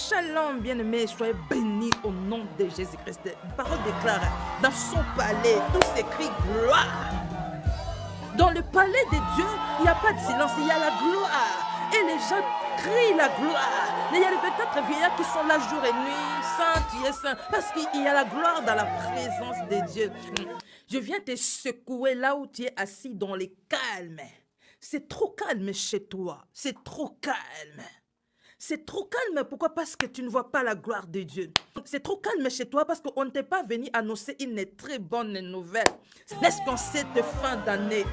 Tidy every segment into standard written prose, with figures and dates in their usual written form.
Shalom, bien-aimés, soyez bénis au nom de Jésus-Christ. La parole déclare, dans son palais, tout s'écrit gloire. Dans le palais de Dieu, il n'y a pas de silence, il y a la gloire. Et les gens crient la gloire. Il y a les 24 vieillards qui sont là jour et nuit. Saint, tu es saint. Parce qu'il y a la gloire dans la présence de Dieu. Je viens te secouer là où tu es assis dans les calmes. C'est trop calme chez toi. C'est trop calme. C'est trop calme. Pourquoi? Parce que tu ne vois pas la gloire de Dieu. C'est trop calme chez toi parce qu'on ne t'est pas venu annoncer une très bonne nouvelle. Est-ce qu'en cette fin d'année,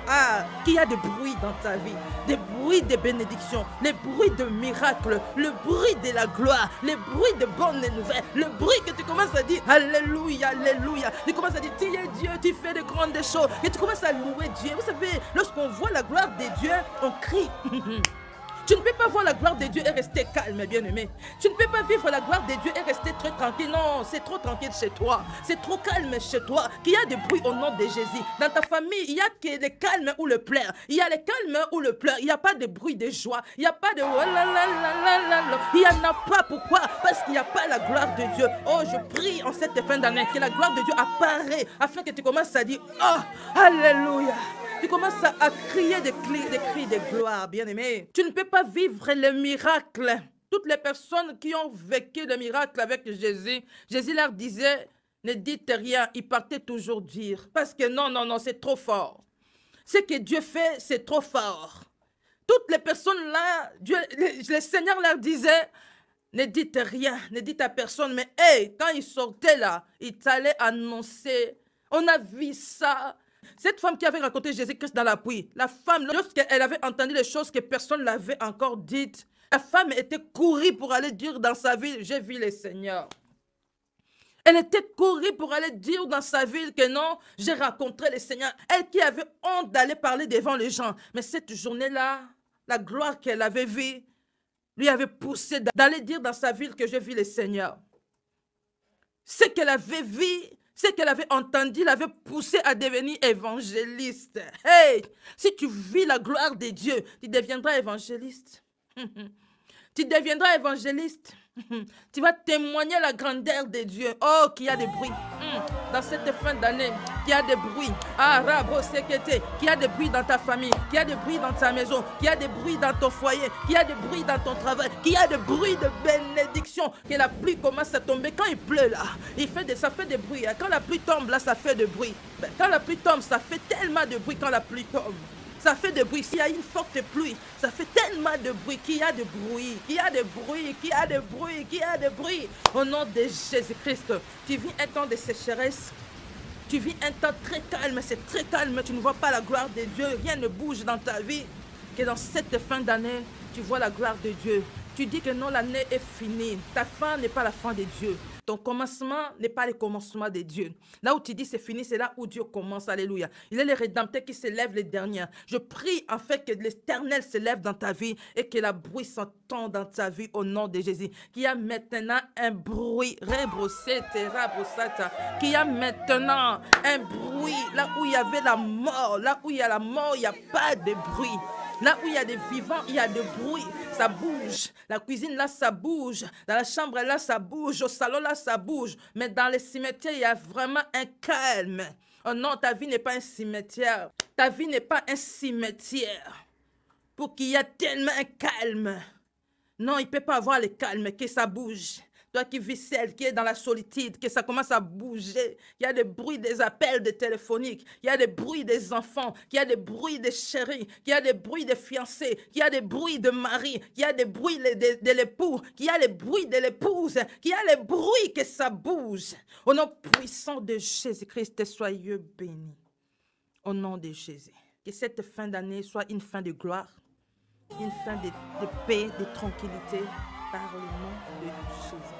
qu'il y a des bruits dans ta vie, des bruits de bénédictions, les bruits de miracles, le bruit de la gloire, les bruits de bonnes nouvelles, le bruit que tu commences à dire Alléluia, Alléluia. Tu commences à dire tu es Dieu, tu fais de grandes choses et tu commences à louer Dieu. Vous savez, lorsqu'on voit la gloire de Dieu, on crie. Tu ne peux pas voir la gloire de Dieu et rester calme, bien-aimé. Tu ne peux pas vivre la gloire de Dieu et rester très tranquille. Non, c'est trop tranquille chez toi. C'est trop calme chez toi. Qu'il y a des bruits au nom de Jésus. Dans ta famille, il y a que le calme ou le pleur. Il y a le calme ou le pleur. Il n'y a pas de bruit de joie. Il n'y a pas de... Il n'y en a pas. Pourquoi? Parce qu'il n'y a pas la gloire de Dieu. Oh, je prie en cette fin d'année que la gloire de Dieu apparaît afin que tu commences à dire, oh, Alléluia. Tu commences à crier des cris de gloire, bien-aimé. Tu ne peux pas vivre le miracle. Toutes les personnes qui ont vécu le miracle avec Jésus, Jésus leur disait, ne dites rien. Ils partaient toujours dire. Parce que non, c'est trop fort. Ce que Dieu fait, c'est trop fort. Toutes les personnes là, le Seigneur leur disait, ne dites rien, ne dites à personne. Mais hey, quand ils sortaient là, ils allaient annoncer. On a vu ça. Cette femme qui avait raconté Jésus-Christ dans la pluie, la femme, lorsqu'elle avait entendu les choses que personne ne l'avait encore dites, la femme était courue pour aller dire dans sa ville, j'ai vu le Seigneur. Elle était courue pour aller dire dans sa ville que non, j'ai rencontré le Seigneur. Elle qui avait honte d'aller parler devant les gens. Mais cette journée-là, la gloire qu'elle avait vue, lui avait poussé d'aller dire dans sa ville que j'ai vu le Seigneur. Ce qu'elle avait vu, ce qu'elle avait entendu l'avait poussé à devenir évangéliste. Hey, si tu vis la gloire de Dieu, tu deviendras évangéliste. Tu deviendras évangéliste. Tu vas témoigner la grandeur de Dieu. Oh, qu'il y a des bruits. Dans cette fin d'année, qu'il y a des bruits. Qu'il y a des bruits dans ta famille, qu'il y a des bruits dans ta maison, qu'il y a des bruits dans ton foyer, qu'il y a des bruits dans ton travail, qu'il y a des bruits de bénédiction. Que la pluie commence à tomber. Quand il pleut là, ça fait des bruits. Quand la pluie tombe là, ça fait des bruits. Quand la pluie tombe, ça fait tellement de bruit quand la pluie tombe. Ça fait de bruit. S'il y a une forte pluie, ça fait tellement de bruit qu'il y a de bruit, qu'il y a de bruit, qu'il y a de bruit, qu'il y a de bruit. Au nom de Jésus-Christ, tu vis un temps de sécheresse. Tu vis un temps très calme, c'est très calme. Tu ne vois pas la gloire de Dieu. Rien ne bouge dans ta vie. Que dans cette fin d'année, tu vois la gloire de Dieu. Tu dis que non, l'année est finie. Ta fin n'est pas la fin de Dieu. Ton commencement n'est pas le commencement de Dieu. Là où tu dis c'est fini, c'est là où Dieu commence. Alléluia. Il est le Rédempteur qui s'élève les derniers. Je prie en fait que l'Éternel s'élève dans ta vie et que la bruit s'entende dans ta vie au nom de Jésus. Qu'il y a maintenant un bruit. Qu'il y a maintenant un bruit. Là où il y avait la mort. Là où il y a la mort, il n'y a pas de bruit. Là où il y a des vivants, il y a des bruits. Ça bouge. La cuisine, là, ça bouge. Dans la chambre, là, ça bouge. Au salon, là, ça bouge. Mais dans les cimetières, il y a vraiment un calme. Oh non, ta vie n'est pas un cimetière. Ta vie n'est pas un cimetière. Pour qu'il y ait tellement un calme. Non, il ne peut pas avoir le calme, que ça bouge. Toi qui vis celle qui est dans la solitude, que ça commence à bouger. Il y a des bruits des appels de téléphoniques. Il y a des bruits des enfants. Il y a des bruits des chéris. Il y a des bruits des fiancés. Il y a des bruits de mari. Il y a des bruits de l'époux. Il y a les bruits de l'épouse. Il y a les bruits que ça bouge. Au nom puissant de Jésus-Christ, soyez bénis. Au nom de Jésus. Que cette fin d'année soit une fin de gloire. Une fin de paix, de tranquillité. Par le nom de Jésus.